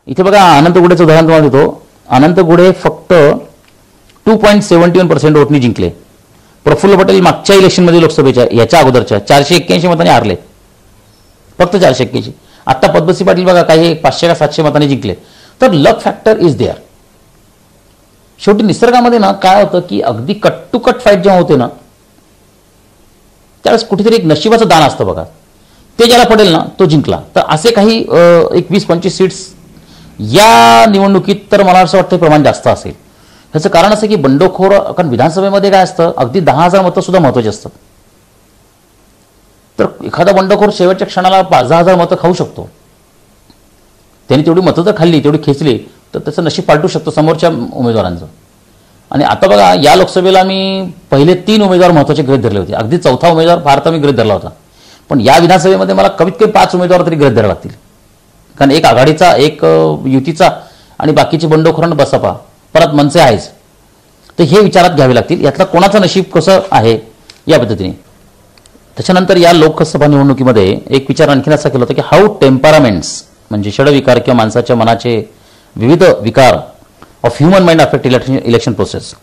इथे बघा अनंत गुढेचं उदाहरण तुम्हाला देतो. अनंत गुढे फक्त 2.71% वोटनी जिंकले. प्रफुल्ल पटेल मागच्या इलेक्शनमध्ये लोकसभेच्या याच्या अगोदरच्या 481 मतांनी हारले, फक्त 481. आता पद्मश्री पाटील बघा काही 500 का 700 मतांनी जिंकले. तर लक फॅक्टर इज देअर. शेवटी निसर्गामध्ये ना काय होतं की अगदी कट टू कट फाईट जेव्हा होते ना त्यावेळेस कुठेतरी एक नशिबाचं दान असतं बघा, ते ज्याला पडेल ना तो जिंकला. तर असे काही 20-25 सीट्स या निवडणुकीत तर मला असं वाटतं प्रमाण जास्त असेल. ह्याचं कारण असं की बंडखोर, कारण विधानसभेमध्ये काय असतं अगदी 10,000 मतं सुद्धा महत्त्वाची असतात. तर एखादा बंडखोर शेवटच्या क्षणाला 5,000 मतं खाऊ शकतो. त्यांनी तेवढी मतं जर खाल्ली, तेवढी खेचली तर त्याचं नशीब पालटू शकतो समोरच्या उमेदवारांचं. आणि आता बघा या लोकसभेला मी पहिले 3 उमेदवार महत्त्वाचे गृहीत धरले होते. अगदी चौथा उमेदवार फार मी गृहीत धरला होता. पण या विधानसभेमध्ये मला कमीत कमी 5 उमेदवार तरी गृहीत धरावे लागतील. कारण एक आघाडीचा, एक युतीचा आणि बाकीचे बंडखोरांना बसपा, परत मनसे आहेच. तर हे विचारात घ्यावे लागतील. यातलं कोणाचं नशीब कसं आहे या पद्धतीने. त्याच्यानंतर या लोकसभा निवडणुकीमध्ये एक विचार आणखीन असा केला होता की हाऊ टेम्परामेंट्स म्हणजे षडविकार किंवा माणसाच्या मनाचे विविध विकार of human mind affect election process.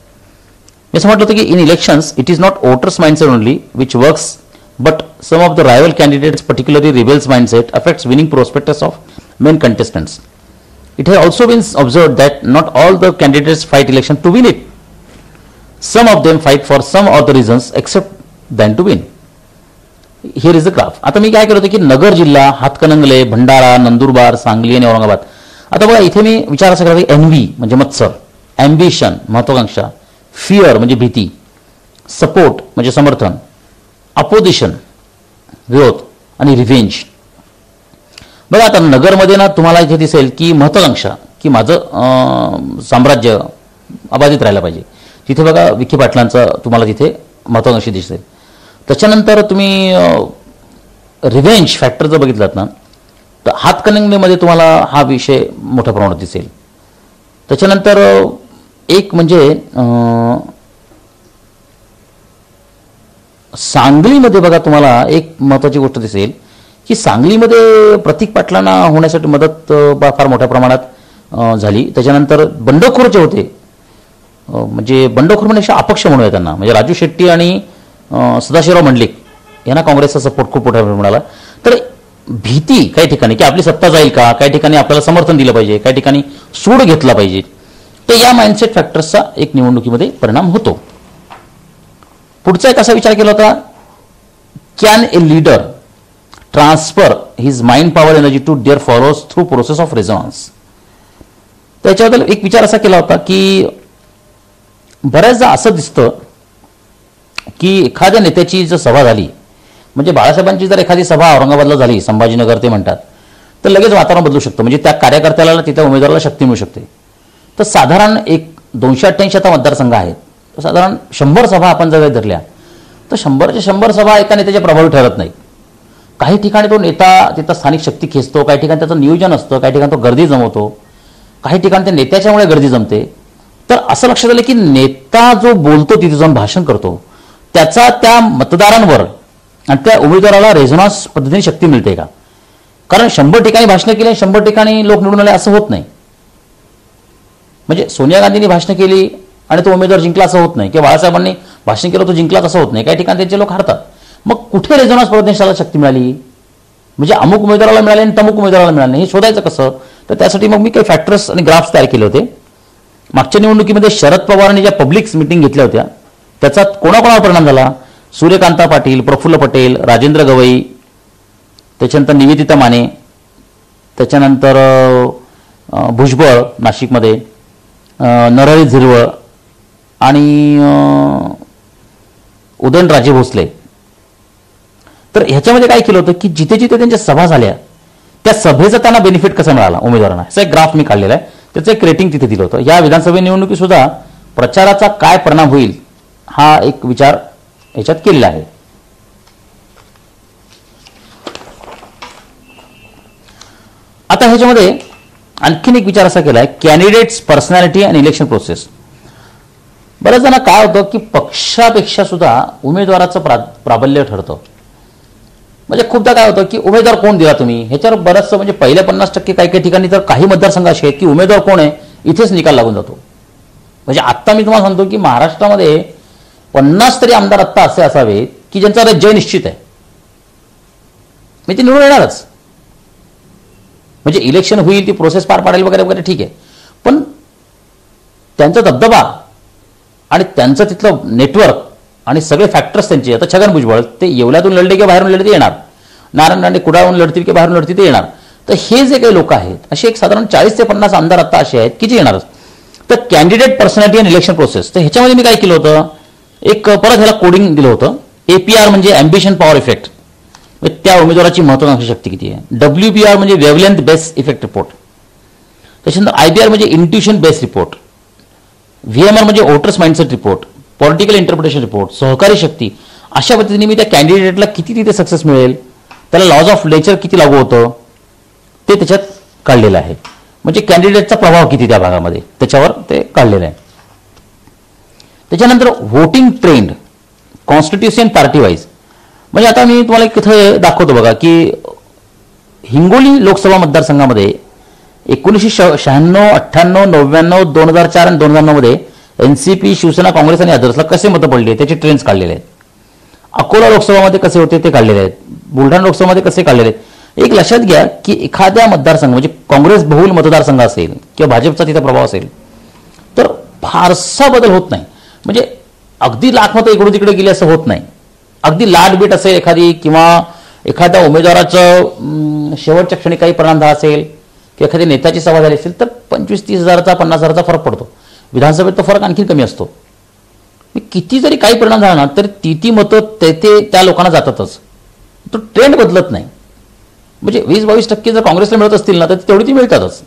मी असं म्हटलं होतं की in elections it is not voters mindset only which works but some of the rival candidates particularly rebels mindset affects winning prospectus of main contestants. It has also been observed that not all the candidates fight election to win it. Some of them fight for some other reasons except than to win. Here is the graph. आता मी काय केलं होतं की नगर जिल्हा, हातकणंगले, भंडारा, नंदुरबार, सांगली आणि औरंगाबाद. आता बघा इथे मी विचार असा केला की एनव्ही म्हणजे मत्सर, ॲम्बिशन महत्वाकांक्षा, फिअर म्हणजे भीती, सपोर्ट म्हणजे समर्थन, अपोजिशन विरोध आणि रिव्हेंज. बघा आता नगरमध्ये ना तुम्हाला इथे दिसेल की महत्वाकांक्षा की माझं साम्राज्य अबाधित राहायला पाहिजे. तिथे बघा विखे पाटलांचं तुम्हाला तिथे महत्वाकांक्षी दिसेल. त्याच्यानंतर तुम्ही रिव्हेंज फॅक्टर जर बघितलात ना तर हातकणंगलेमध्ये तुम्हाला हा विषय मोठ्या प्रमाणात दिसेल. त्याच्यानंतर एक म्हणजे सांगलीमध्ये बघा तुम्हाला एक महत्त्वाची गोष्ट दिसेल की सांगलीमध्ये प्रतीक पाटलांना होण्यासाठी मदत फार मोठ्या प्रमाणात झाली. त्याच्यानंतर बंडखोर जे होते म्हणजे बंडखोर म्हणजे अपक्ष म्हणूया त्यांना, म्हणजे राजू शेट्टी आणि सदाशिवराव मंडलिक यांना काँग्रेसचा सपोर्ट खूप मोठ्या प्रमाणात मिळाला. तर भीती काही ठिकाणी की आपली सत्ता जाईल का, काही ठिकाणी आपल्याला समर्थन दिलं पाहिजे, काही ठिकाणी सूड घेतला पाहिजे. तर या माइंडसेट फॅक्टर्सचा एक निवडणुकीमध्ये परिणाम होतो. पुढचा एक असा विचार केला होता, can a leader transfer his mind power energy to their followers through process of resonance. त्याच्याबद्दल एक विचार असा केला होता की बऱ्याचदा असं दिसतं की एखाद्या नेत्याची जर सभा झाली, म्हणजे बाळासाहेबांची जर एखादी सभा औरंगाबादला झाली, संभाजीनगर ते म्हणतात, तर लगेच वातावरण बदलू शकतं. म्हणजे त्या कार्यकर्त्याला तिथल्या उमेदवाराला शक्ती मिळू शकते. तर साधारण एक 288 आता मतदारसंघ आहेत, तर साधारण 100 सभा आपण जर धरल्या तर 100च्या 100 सभा एका नेत्याच्या प्रभावी ठरत नाही. काही ठिकाणी तो नेता तिथं स्थानिक शक्ती खेचतो, काही ठिकाणी त्याचं नियोजन असतं, काही ठिकाणी तो गर्दी जमवतो, काही ठिकाणी त्या नेत्याच्यामुळे गर्दी जमते. तर असं लक्षात आलं की नेता जो बोलतो तिथे जाऊन भाषण करतो त्याचा त्या मतदारांवर आणि त्या उमेदवाराला रेझोनन्स पद्धतीने शक्ती मिळते का? कारण 100 ठिकाणी भाषण केली, 100 ठिकाणी लोक निवडून आले असं होत नाही. म्हणजे सोनिया गांधींनी भाषण केली आणि तो उमेदवार जिंकला असं होत नाही, किंवा बाळासाहेबांनी भाषण केलं तो जिंकला असं होत नाही. काही ठिकाणी त्यांचे लोक हारतात. मग कुठे रेझोनन्स पद्धतीने शक्ती मिळाली, म्हणजे अमुक उमेदवाराला मिळाली आणि तमुक उमेदवाराला मिळाली नाही, हे शोधायचं कसं? तर त्यासाठी मग मी काही फॅक्टर्स आणि ग्राफ्स तयार केले होते. मागच्या निवडणुकीमध्ये शरद पवारांनी ज्या पब्लिक मीटिंग घेतल्या होत्या त्याचा कोणाकोणावर परिणाम झाला? सूर्यकांता पाटील, प्रफुल्ल पटेल, राजेंद्र गवई, त्याच्यानंतर निवेदिता माने, त्याच्यानंतर भुजबळ नाशिकमध्ये, नरहरी झिरवळ आणि उदयनराजे भोसले. तर ह्याच्यामध्ये काय केलं होतं की जिथे जिथे त्यांच्या सभा झाल्या त्या सभेचा त्यांना बेनिफिट कसा मिळाला उमेदवारांना, असा एक ग्राफ मी काढलेला आहे. त्याचं एक रेटिंग तिथे दिलं होतं. या विधानसभा निवडणुकीत सुद्धा प्रचाराचा काय परिणाम होईल हा एक विचार याच्यात केलेला आहे. आता ह्याच्यामध्ये आणखीन एक विचार असा केला आहे, कॅन्डिडेट्स पर्सनॅलिटी आणि इलेक्शन प्रोसेस. बऱ्याच जण काय होतं की पक्षापेक्षा सुद्धा उमेदवाराचं प्राबल्य ठरतं. म्हणजे खूपदा काय होतं की उमेदवार कोण दिला तुम्ही ह्याच्यावर बरंचसं म्हणजे पहिल्या 50% काही काही ठिकाणी तर काही मतदारसंघ असे आहेत की उमेदवार कोण आहे इथेच निकाल लागून जातो. म्हणजे आत्ता मी तुम्हाला सांगतो की महाराष्ट्रामध्ये 50 तरी आमदार आत्ता असे असावेत की ज्यांचा जय निश्चित आहे, मी ते निवडून येणारच. म्हणजे इलेक्शन होईल, ती प्रोसेस पार पाडेल वगैरे वगैरे ठीक आहे, पण त्यांचा दबदबा आणि त्यांचं तिथलं नेटवर्क आणि सगळे फॅक्टर्स त्यांचे. आता छगन भुजबळ ते येवल्यातून लढले की बाहेरून लढले ते येणार, नारायण राणे कुडाळून लढतील की बाहेरून लढतील ते येणार. तर हे जे काही लोक आहेत असे एक साधारण 40 ते 50 आमदार आता असे आहेत की जे येणारच. तर candidate personality and election process, तर ह्याच्यामध्ये मी काय केलं होतं, एक परत ह्याला कोडिंग दिलं होतं. APR म्हणजे अँबिशन पॉवर इफेक्ट, त्या उमेदवाराची महत्वाकांक्षी शक्ती किती आहे. WBR म्हणजे वेव्हलेंथ बेस इफेक्ट रिपोर्ट. त्याच्यानंतर IBR म्हणजे इंट्युशन बेस रिपोर्ट. VMR म्हणजे voters mindset report, political interpretation report, सहकारी शक्ती. अशा पद्धतीने मी त्या कॅन्डिडेटला किती तिथे सक्सेस मिळेल, त्याला लॉज ऑफ नेचर किती लागू होतं ते त्याच्यात काढलेलं आहे. म्हणजे कॅन्डिडेटचा प्रभाव किती त्या भागामध्ये त्याच्यावर ते काढलेलं आहे. त्याच्यानंतर voting trend, constitution party wise. म्हणजे आता मी तुम्हाला इथे दाखवतो बघा की हिंगोली लोकसभा मतदारसंघामध्ये 1996, 98, 99, 2004 आणि 2009 मध्ये NCP, शिवसेना, काँग्रेस आणि अदर्सला कसे मतं पडले त्याचे ट्रेंड्स काढलेले आहेत. अकोला लोकसभामध्ये कसे होते ते काढलेले आहेत. बुलढाणा लोकसभामध्ये कसे काढलेले आहेत. एक लक्षात घ्या की एखाद्या मतदारसंघ म्हणजे काँग्रेस बहुल मतदारसंघ असेल किंवा भाजपचा तिथे प्रभाव असेल तर फारसा बदल होत नाही. म्हणजे अगदी लाख मतं इकडून तिकडे गेली असं होत नाही. अगदी लाटबीट असेल एखादी किंवा एखाद्या उमेदवाराचं शेवटच्या क्षणी काही परिणाम झाला असेल किंवा एखाद्या नेत्याची सभा झाली असेल तर 25-30 हजाराचा 50 हजाराचा फरक पडतो. विधानसभेत तो फरक आणखी कमी असतो. किती जरी काही परिणाम झाला ना तर ती मतं तेथे त्या लोकांना जातातच, तो ट्रेंड बदलत नाही. म्हणजे 20-22% जर काँग्रेसला मिळत असतील ना तर तेवढी ती मिळतातच.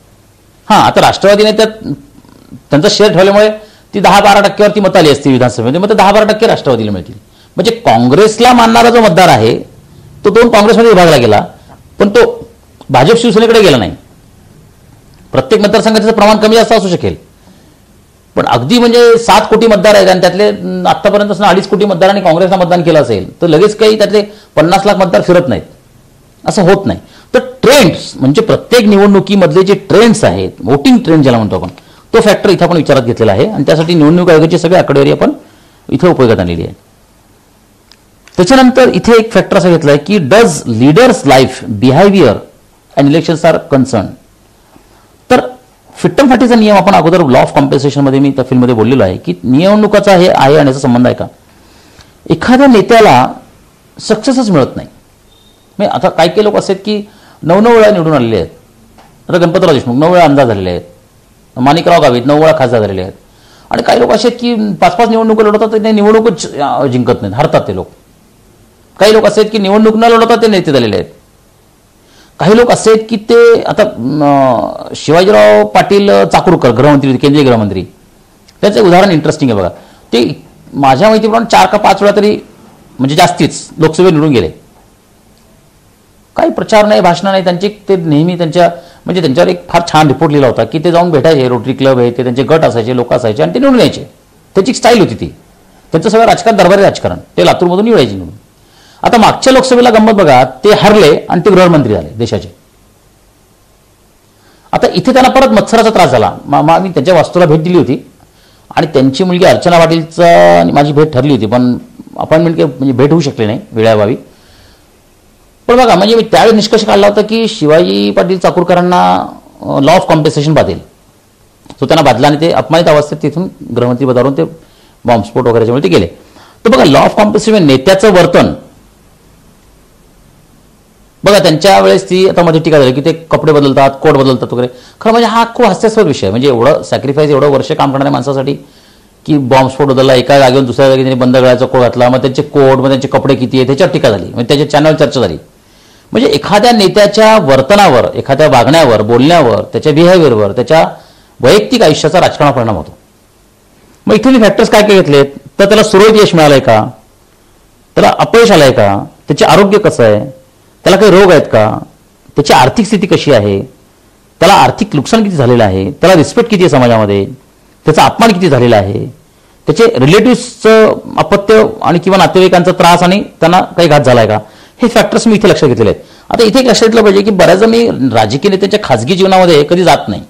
हां, आता राष्ट्रवादीने त्यांचा शेअर ठेवल्यामुळे ती 10-12% ती मतं आली असतील विधानसभेमध्ये, मग ते 10-12% राष्ट्रवादीला मिळतील. म्हणजे काँग्रेसला मानणारा जो मतदार आहे तो 2 काँग्रेसमध्ये विभागला गेला, पण तो भाजप शिवसेनेकडे गेला नाही. प्रत्येक मतदारसंघात त्याचं प्रमाण कमी जास्त असू शकेल, पण अगदी म्हणजे 7 कोटी मतदार आहेत आणि त्यातले आतापर्यंत 2.5 कोटी मतदारांनी काँग्रेसला मतदान केलं असेल तर लगेच काही त्यातले 50 लाख मतदार फिरत नाहीत, असं होत नाही. तर ट्रेंड्स म्हणजे प्रत्येक निवडणुकीमधले जे ट्रेंड्स आहेत, वोटिंग ट्रेंड ज्याला म्हणतो आपण, तो फॅक्टर इथे आपण विचारात घेतलेला आहे आणि त्यासाठी निवडणूक आयोगाची सगळी आकडेवारी आपण इथे उपयोगात आणलेली आहे. त्याच्यानंतर इथे एक फॅक्टर असं घेतलाय की does leaders life behavior and elections are concern. तर फिट्टम फाटीचा नियम आपण अगोदर लॉ ऑफ कॉम्पेन्सेशनमध्ये मी त्या फिल्ममध्ये बोललेलो आहे की निवडणुकाचा हे आहे आणि याचा संबंध आहे का. एखाद्या नेत्याला सक्सेसच मिळत नाही. म्हणजे आता काही काही लोक असे आहेत की 9 वेळा निवडून आलेले आहेत. आता गणपतराव देशमुख 9 वेळा आमदार झालेले आहेत, माणिकराव गावित 9 वेळा खासदार झालेले आहेत. आणि काही लोक असे आहेत की 5-5 निवडणुका लढवतात ते निवडणूकच जिंकत नाहीत, हरतात ते लोक. काही लोक असे आहेत की निवडणूक न लढवतात ते नेते झालेले आहेत. काही लोक असे आहेत की ते आता शिवाजीराव पाटील चाकूरकर गृहमंत्री, केंद्रीय गृहमंत्री, त्याचं उदाहरण इंटरेस्टिंग आहे बघा. ते माझ्या माहितीप्रमाणे 4 का 5 वेळा तरी म्हणजे जास्तीच लोकसभेत निवडून गेले. काही प्रचार नाही, भाषण नाही त्यांची. ते नेहमी म्हणजे त्यांच्यावर एक फार छान रिपोर्ट लिहिला होता की ते जाऊन भेटायचे, रोटरी क्लब आहे ते त्यांचे गट असायचे, लोक असायचे आणि ते निवडून यायचे. त्याची स्टाईल होती ती. त्यांचं सगळं राजकारण दरबारी राजकारण, ते लातूरमधून निवडायचे निवडून. आता मागच्या लोकसभेला गंमत बघा, ते हरले आणि ते गृहमंत्री झाले देशाचे. आता इथे त्यांना परत मत्सराचा त्रास झाला. मी त्यांच्या वास्तूला भेट दिली होती आणि त्यांची मुलगी अर्चना पाटीलचा माझी भेट ठरली होती, पण अपॉइंटमेंट म्हणजे भेट होऊ शकली नाही वेळाभावी. पण बघा म्हणजे मी त्यावेळी निष्कर्ष काढला होता की शिवाजी पाटील चाकूरकरांना लॉ ऑफ कॉम्पेन्सेशन बाधेल, तो त्यांना बाधला आणि ते अपमानित अवस्थेत तिथून गृहमंत्री पदावरून ते बॉम्बस्फोट वगैरेच्यामुळे ते गेले. तर बघा लॉ ऑफ कॉम्पेन्सेशन नेत्याचं वर्तन बघा. त्यांच्या वेळेस ती आता मध्ये टीका झाली की ते कपडे बदलतात, कोट बदलतात वगैरे. खरं म्हणजे हा खूप हास्यास्पद विषय. म्हणजे एवढं सॅक्रिफाईस, एवढं वर्ष काम करणाऱ्या माणसासाठी की बॉम्बस्फोट बदलला, एका जागेवर दुसऱ्या जागी त्यांनी बंद गळ्याचा कोट घातला, मग त्यांचे कोट, मग त्यांचे कपडे किती आहे त्याच्यावर टीका झाली, म्हणजे त्याच्या चॅनलवर चर्चा झाली. म्हणजे एखाद्या नेत्याच्या वर्तनावर, एखाद्या वागण्यावर, बोलण्यावर, त्याच्या बिहेवियरवर, त्याच्या वैयक्तिक आयुष्याचा राजकारणावर परिणाम होतो. मग इथे मी फॅक्टर्स काय काय घेतलेत, तर त्याला सुरळीत यश मिळालंय का, त्याला अपयश आलंय का, त्याचे आरोग्य कसं आहे, त्याला काही रोग आहेत का, त्याची आर्थिक स्थिती कशी आहे, त्याला आर्थिक नुकसान किती झालेलं आहे, त्याला रिस्पेक्ट किती आहे समाजामध्ये, त्याचा अपमान किती झालेला आहे, त्याचे रिलेटिव्हचं अपत्य आणि किंवा नातेवाईकांचा त्रास आणि त्यांना काही घात झालाय का. हे फॅक्टर्स मी इथे लक्षात घेतलेले आहेत. आता इथे एक लक्षात घेतलं पाहिजे की बऱ्याचदा मी राजकीय नेत्यांच्या खाजगी जीवनामध्ये कधी जात नाही.